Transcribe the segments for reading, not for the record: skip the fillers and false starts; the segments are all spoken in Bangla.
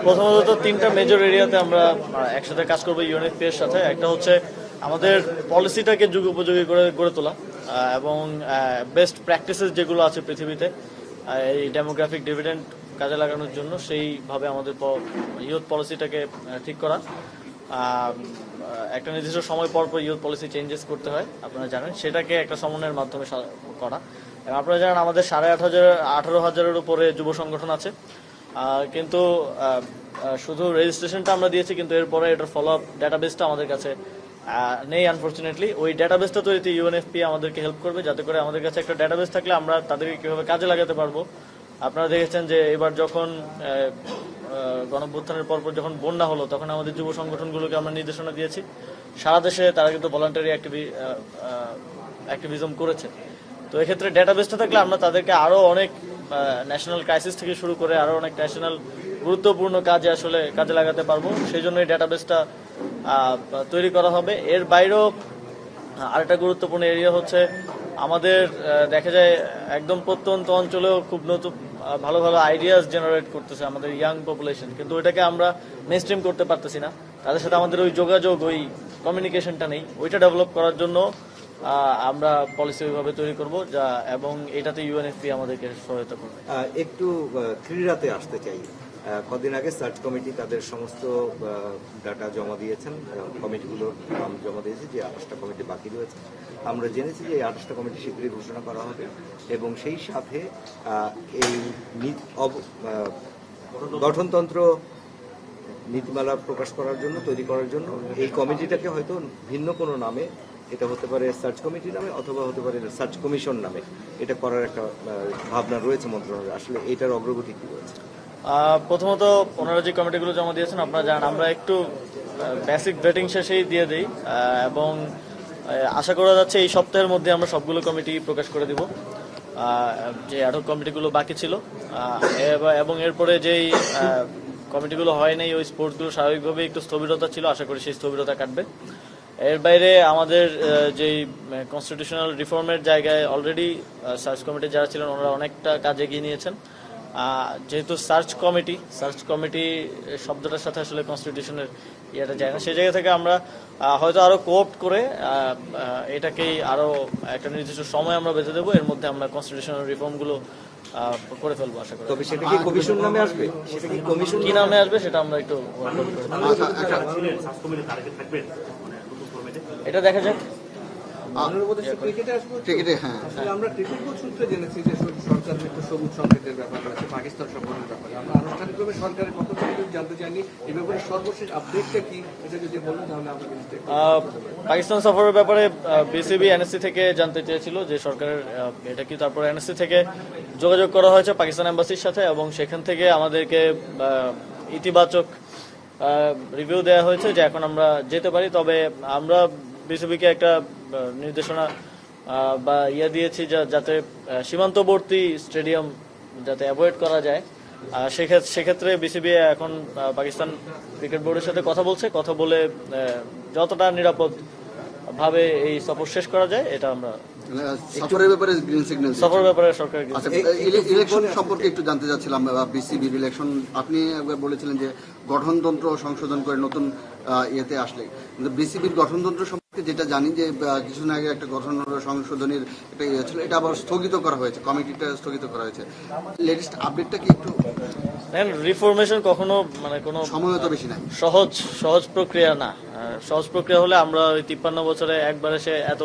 প্রথমত তিনটা মেজর এরিয়াতে আমরা একসাথে কাজ করবো ইউএনএফপি এর সাথে। একটা হচ্ছে আমাদের পলিসিটাকে যুগ উপযোগী করে গড়ে তোলা এবং বেস্ট প্র্যাকটিসেস যেগুলো আছে পৃথিবীতে এই ডেমোগ্রাফিক ডিভিডেন্ড কাজে লাগানোর জন্য সেইভাবে আমাদের ইউথ পলিসিটাকে ঠিক করা। একটা নির্দিষ্ট সময় পর পর ইউথ পলিসি চেঞ্জেস করতে হয়, আপনারা জানেন, সেটাকে একটা সমন্বয়ের মাধ্যমে করা। এবং আপনারা জানেন আমাদের 18,500-18,000-এর উপরে যুব সংগঠন আছে, কিন্তু শুধু রেজিস্ট্রেশনটা আমরা দিয়েছি, কিন্তু এরপরে এটার ফলো আপ ডাটাবেসটা আমাদের কাছে নেই আনফর্চুনেটলি। ওই ডাটাবেসটা তৈরিতে ইউএনএফপি আমাদেরকে হেল্প করবে, যাতে করে আমাদের কাছে একটা ডাটাবেস থাকলে আমরা তাদেরকে কীভাবে কাজে লাগাতে পারবো। আপনারা দেখেছেন যে এবার যখন গণঅভ্যুত্থানের পরপর যখন বন্যা হলো, তখন আমাদের যুব সংগঠনগুলোকে আমরা নির্দেশনা দিয়েছি, সারা দেশে তারা কিন্তু ভলান্টারি অ্যাক্টিভিজম করেছে। তো এক্ষেত্রে ডেটাবেসটা থাকলে আমরা তাদেরকে আরো অনেক ন্যাশনাল ক্রাইসিস থেকে শুরু করে আরো অনেক ন্যাশনাল গুরুত্বপূর্ণ কাজে আসলে কাজে লাগাতে পারবো। সেই জন্য এই ডেটাবেসটা তৈরি করা হবে। এর বাইরেও আরেকটা গুরুত্বপূর্ণ এরিয়া হচ্ছে আমাদের দেখা যায় একদম প্রত্যন্ত অঞ্চলেও খুব নতুন ভালো ভালো আইডিয়াস জেনারেট করতেছে আমাদের ইয়াং পপুলেশন, কিন্তু ওইটাকে আমরা মেইনস্ট্রিম করতে পারতেছি না। তাদের সাথে আমাদের ওই যোগাযোগ, ওই কমিউনিকেশনটা নেই। ওইটা ডেভেলপ করার জন্য আমরা পলিসি ওইভাবে তৈরি করব এবং এটাতে ইউএনএফপি আমাদেরকে সহায়তা করবে। একটু ক্রীড়াতে আসতে চাই। কদিন আগে সার্চ কমিটি তাদের সমস্ত ডাটা জমা দিয়েছেন, কমিটিগুলোর নাম জমা দিয়েছে, যে 28টা কমিটি বাকি রয়েছে। আমরা জেনেছি যে এই 28টা কমিটি শীঘ্রই ঘোষণা করা হবে এবং সেই সাথে এই গঠনতন্ত্র নীতিমালা প্রকাশ করার জন্য, তৈরি করার জন্য এই কমিটিটাকে হয়তো ভিন্ন কোনো নামে, এটা হতে পারে সার্চ কমিটি নামে অথবা হতে পারে সার্চ কমিশন নামে, এটা করার একটা ভাবনা রয়েছে মন্ত্রণালয়ে। আসলে এটার অগ্রগতি কি রয়েছে? প্রথমত ওনারা যে কমিটিগুলো জমা দিয়েছেন, আপনারা জানেন আমরা একটু বেসিক ভেটিং শেষেই দিয়ে দিই এবং আশা করা যাচ্ছে এই সপ্তাহের মধ্যে আমরা সবগুলো কমিটি প্রকাশ করে দিব, যে অ্যাডহক কমিটিগুলো বাকি ছিল। এবং এরপরে যেই কমিটিগুলো হয় নাই, ওই স্পোর্টসগুলো স্বাভাবিকভাবে একটু স্থবিরতা ছিল, আশা করি সেই স্থবিরতা কাটবে। এর বাইরে আমাদের যেই কনস্টিটিউশনাল রিফর্মের জায়গায় অলরেডি সার্চ কমিটি যারা ছিলেন ওনারা অনেকটা কাজ এগিয়ে নিয়েছেন। যেহেতু সার্চ কমিটি শব্দটার সাথে আসলে কনস্টিটিউশনের ইয়েটা যায় না, সেই জায়গা থেকে আমরা হয়তো আরো কোঅপ্ট করে এটাকেই আরো একটা নির্দিষ্ট সময় আমরা বেঁধে দেবো, এর মধ্যে আমরা কনস্টিটিউশনাল রিফর্মগুলো করে ফেলবো আশা করি। তবে সেটা কি কমিশন নামে আসবে? সেটা কি কমিশন কি নামে আসবে সেটা আমরা একটু এটা দেখা যাক। ক্রিকেটে হ্যাঁ, আমরা ক্রিকেট বোর্ড সূত্রে জেনেছি যে সরকারের একটু সবুজ সংকেতের ব্যাপার রয়েছে পাকিস্তান সফরের ব্যাপারে। আমরা আনুষ্ঠানিকভাবে সরকারের পক্ষ থেকে জানতে চাইনি এই ব্যাপারে সর্বশেষ আপডেটটা কি, এটা যদি বলেন তাহলে আমরা পাকিস্তান সফরের ব্যাপারে বিসিবি এনএসসি থেকে জানতে চেয়েছিল যে সরকারের এটা কি, তারপর এনএসসি থেকে যোগাযোগ করা হয়েছে পাকিস্তান এম্বাসির সাথে এবং সেখান থেকে আমাদেরকে ইতিবাচক রিভিউ দেওয়া হয়েছে যে এখন আমরা যেতে পারি। তবে আমরা বিসিবিকে একটা নির্দেশনা বা দিয়েছি যাতে সীমান্তবর্তী স্টেডিয়াম যাতে অ্যাভয়েড করা যায়। সেক্ষেত্রে বিসিবি এখন পাকিস্তান ক্রিকেট বোর্ডের সাথে কথা বলে যতটা নিরাপদ ভাবে এই সফর শেষ করা যায় এটা আমরা সফরের ব্যাপারে গ্রিন সিগন্যাল, সফরের ব্যাপারে সরকার ইলেকশন সম্পর্কে একটু জানতে চাচ্ছিলাম। বিসিবি ইলেকশন আপনি একবার বলেছিলেন যে গঠনতন্ত্র সংশোধন করে নতুন ইয়েতে আসলে, বিসিবির গঠনতন্ত্র সম্পর্কে যেটা জানি যে কিছুদিন আগে একটা গঠনতন্ত্র সংশোধনের একটা ইয়ে ছিল, এটা আবার স্থগিত করা হয়েছে, কমিটিটা স্থগিত করা হয়েছে। লেটেস্ট আপডেটটা কি একটু? রিফরমেশন কখনো মানে কোনো সময় তো বেশি নাই, সহজ প্রক্রিয়া না। সহজ প্রক্রিয়া হলে আমরা ওই 53 বছরে একবার এসে এত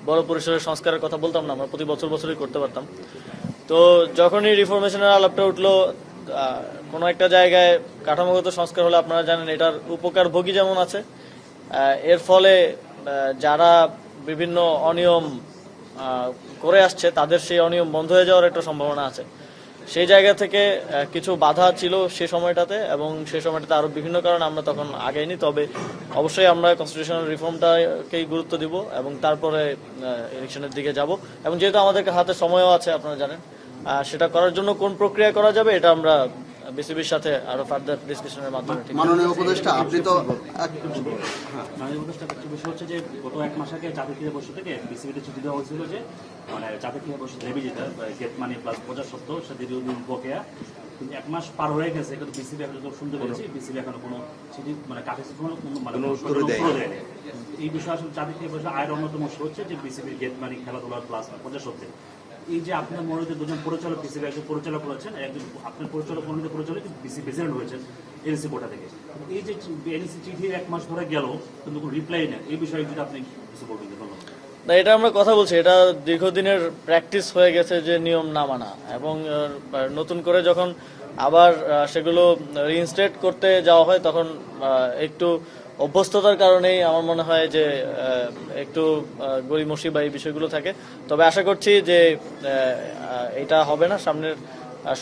বড় পরিসরের সংস্কারের কথা বলতাম না, আমরা প্রতি বছরই করতে পারতাম। তো যখনই রিফরমেশনের আলাপটা উঠলো, কোনো একটা জায়গায় কাঠামোগত সংস্কার হলে আপনারা জানেন এটার উপকার ভোগী যেমন আছে, এর ফলে যারা বিভিন্ন অনিয়ম করে আসছে তাদের সেই অনিয়ম বন্ধ হয়ে যাওয়ার একটা সম্ভাবনা আছে। সেই জায়গা থেকে কিছু বাধা ছিল সে সময়টাতে, এবং সেই সময়টাতে আরো বিভিন্ন কারণে আমরা তখন আগাইনি। তবে অবশ্যই আমরা কনস্টিটিউশনাল রিফর্মটাকেই গুরুত্ব দিব এবং তারপরে ইলেকশনের দিকে যাব। এবং যেহেতু আমাদের হাতে সময়ও আছে আপনারা জানেন, সেটা করার জন্য কোন প্রক্রিয়া করা যাবে এটা আমরা বিসিবির সাথে আরো ফার্দার ডিসকাশনের মাধ্যমে ঠিক মাননীয় উপদেষ্টা আপনি তো মাননীয় উপদেষ্টা একটা বিষয় হচ্ছে যে গত এক মাস আগে জাতীয় ক্রীড়া পরিষদ থেকে বিসিবিতে চিঠি দেওয়া হয়েছিল যে মানে জাতীয় ক্রীড়া পরিষদ লেবি যেটা গেট মানি প্লাস প্রচার সত্ত্বেও সে দীর্ঘদিন বকেয়া, কিন্তু এক মাস পার হয়ে গেছে কিন্তু বিসিবি এখন যত শুনতে পেরেছি বিসিবি এখনো কোনো চিঠি মানে কাছে কোনো উত্তর দেয়নি। এই বিষয়ে আসলে জাতীয় ক্রীড়া পরিষদ আয়ের অন্যতম উৎস হচ্ছে যে বিসিবির গেট মানি খেলাধুলার প্লাস প্রচার সত্ত্বে এই যে আপনার মনোনীত দুজন পরিচালক বিসিবি একজন পরিচালক রয়েছেন, একজন আপনার পরিচালক মনোনীত পরিচালক বিসিবি প্রেসিডেন্ট হয়েছেন এনএসসি কোটা থেকে। এই যে এনএসসি চিঠি এক মাস ধরে গেল কিন্তু কোনো রিপ্লাই নেই, এই বিষয়ে যদি আপনি কিছু বলবেন। ধন্যবাদ। না, এটা আমরা কথা বলছি, এটা দীর্ঘদিনের প্র্যাকটিস হয়ে গেছে যে নিয়ম না মানা, এবং নতুন করে যখন আবার সেগুলো রিইনস্টেট করতে যাওয়া হয় তখন একটু অভ্যস্ততার কারণেই আমার মনে হয় যে একটু গড়িমসি বা এই বিষয়গুলো থাকে। তবে আশা করছি যে এটা হবে না সামনের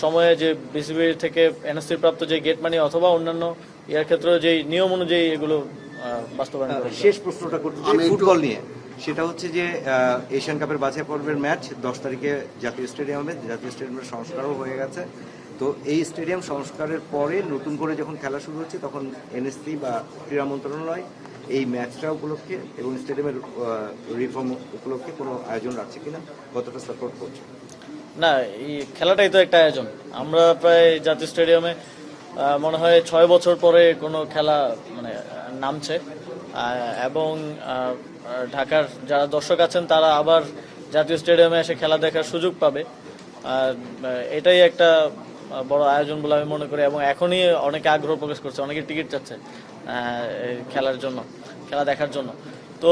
সময়ে, যে বিসিবি থেকে এনএসসি প্রাপ্ত যে গেট মানি অথবা অন্যান্য ইয়ার ক্ষেত্রে যে নিয়ম অনুযায়ী এগুলো বাস্তবায়ন করা হবে। শেষ প্রশ্নটা করতে চাই ফুটবল নিয়ে, সেটা হচ্ছে যে এশিয়ান কাপের বাছাই পর্বের ম্যাচ 10 তারিখে জাতীয় স্টেডিয়ামের সংস্কারও হয়ে গেছে। তো এই স্টেডিয়াম সংস্কারের পরে নতুন করে যখন খেলা শুরু হচ্ছে তখন এনএসসি বা ক্রীড়া মন্ত্রণালয় এই ম্যাচটা উপলক্ষে এবং স্টেডিয়ামের রিফর্ম উপলক্ষে কোনো আয়োজন রাখছে কিনা, কতটা সাপোর্ট করছে? না, এই খেলাটাই তো একটা আয়োজন। আমরা প্রায় জাতীয় স্টেডিয়ামে মনে হয় 6 বছর পরে কোনো খেলা মানে নামছে, এবং ঢাকার যারা দর্শক আছেন তারা আবার জাতীয় স্টেডিয়ামে এসে খেলা দেখার সুযোগ পাবে। এটাই একটা বড় আয়োজন বলে আমি মনে করি, এবং এখনই অনেকে আগ্রহ প্রকাশ করছে, অনেকে টিকিট চাচ্ছে খেলার জন্য, খেলা দেখার জন্য। তো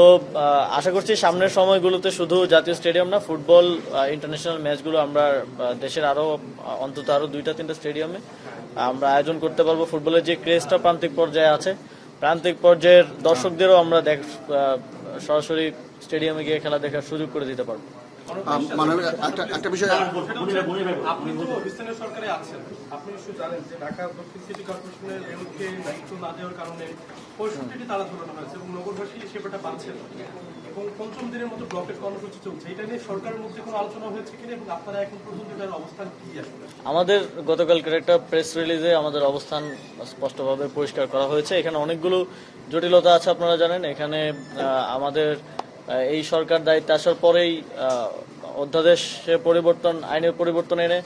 আশা করছি সামনের সময়গুলোতে শুধু জাতীয় স্টেডিয়াম না, ফুটবল ইন্টারন্যাশনাল ম্যাচগুলো আমরা দেশের অন্তত আরো 2-3টা স্টেডিয়ামে আমরা আয়োজন করতে পারবো। ফুটবলের যে ক্রেজটা প্রান্তিক পর্যায়ে আছে, প্রান্তিক পর্যায়ের দর্শকদেরও আমরা সরাসরি স্টেডিয়ামে গিয়ে খেলা দেখার সুযোগ করে দিতে পারবো। মাননীয় একটা বিষয় আপনি তো স্থানীয় সরকারে আছেন, আপনি নিশ্চয়ই জানেন যে ঢাকা দক্ষিণ সিটি কর্পোরেশনের বিরুদ্ধে দায়িত্ব না দেওয়ার কারণে 65টি তালা ঝোলানো হয়েছে এবং নগরবাসী সেবাটা পাচ্ছেন না। এবং 5ম দিনের মতো ব্লকের কর্মসূচি চলছে, এটা নিয়ে সরকারের মধ্যে কোনো আলোচনা হয়েছে কিনা এবং আপনারা এখন পর্যন্ত এটার অবস্থান কি আসলে? আমাদের গতকালকের একটা প্রেস রিলিজে আমাদের অবস্থান স্পষ্টভাবে পরিষ্কার করা হয়েছে। এখানে অনেকগুলো জটিলতা আছে, আপনারা জানেন। এখানে আমাদের এই সরকার দায়িত্বে আসার পরেই অধ্যাদেশে পরিবর্তন, আইনের পরিবর্তন এনে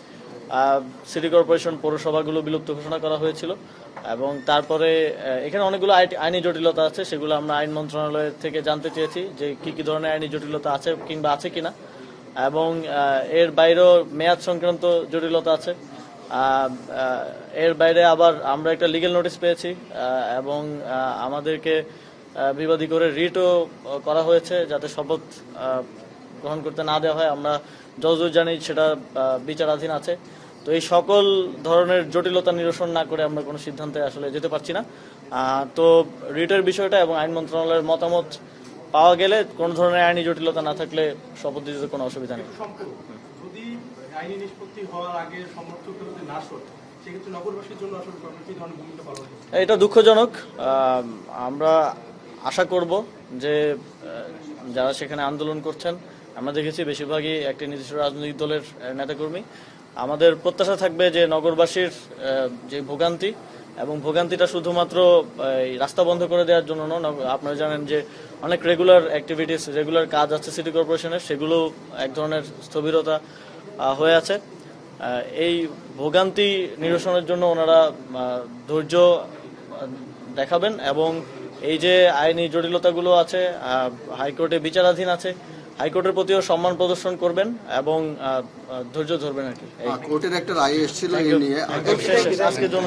সিটি কর্পোরেশন পৌরসভাগুলো বিলুপ্ত ঘোষণা করা হয়েছিল, এবং তারপরে এখানে অনেকগুলো আইনি জটিলতা আছে, সেগুলো আমরা আইন মন্ত্রণালয়ের থেকে জানতে চেয়েছি যে কি কি ধরনের আইনি জটিলতা আছে কিংবা আছে কিনা, এবং এর বাইরেও মেয়াদ সংক্রান্ত জটিলতা আছে। এর বাইরে আবার আমরা একটা লিগ্যাল নোটিশ পেয়েছি, এবং আমাদেরকে বিবাদী করে রিটও করা হয়েছে যাতে শপথ গ্রহণ করতে না দেওয়া হয়। আমরা যতদূর জানি সেটা বিচারাধীন আছে। তো এই সকল ধরনের জটিলতা নিরসন না করে আমরা কোনো সিদ্ধান্তে আসলে যেতে পারছি না। তো রিটের বিষয়টা এবং আইন মন্ত্রণালয়ের মতামত পাওয়া গেলে কোনো ধরনের আইনি জটিলতা না থাকলে শপথ দিতে কোনো অসুবিধা নেই। যদি আইনি নিষ্পত্তি হওয়ার আগে সমর্থকরা যদি না সরে, সেক্ষেত্রে নগরবাসীর জন্য আসলে সরকার কি ধরনের ভূমিকা পালন করবে? এটা দুঃখজনক। আমরা আশা করব যে যারা সেখানে আন্দোলন করছেন, আমরা দেখেছি বেশিরভাগই একটি নির্দিষ্ট রাজনৈতিক দলের নেতাকর্মী। আমাদের প্রত্যাশা থাকবে যে নগরবাসীর যে ভোগান্তি, এবং ভোগান্তিটা শুধুমাত্র রাস্তা বন্ধ করে দেওয়ার জন্য নয়। আপনারা জানেন যে অনেক রেগুলার অ্যাক্টিভিটিস, রেগুলার কাজ আছে সিটি কর্পোরেশনের, সেগুলো এক ধরনের স্থবিরতা হয়ে আছে। এই ভোগান্তি নিরসনের জন্য ওনারা ধৈর্য দেখাবেন, এবং এই যে আইনি জটিলতাগুলো আছে, হাইকোর্টে বিচারাধীন আছে, হাইকোর্টের প্রতিও সম্মান প্রদর্শন করবেন এবং ধৈর্য ধরবেন আর কি। কোর্টের একটা রায় এসেছিল এই নিয়ে আজকের জন্য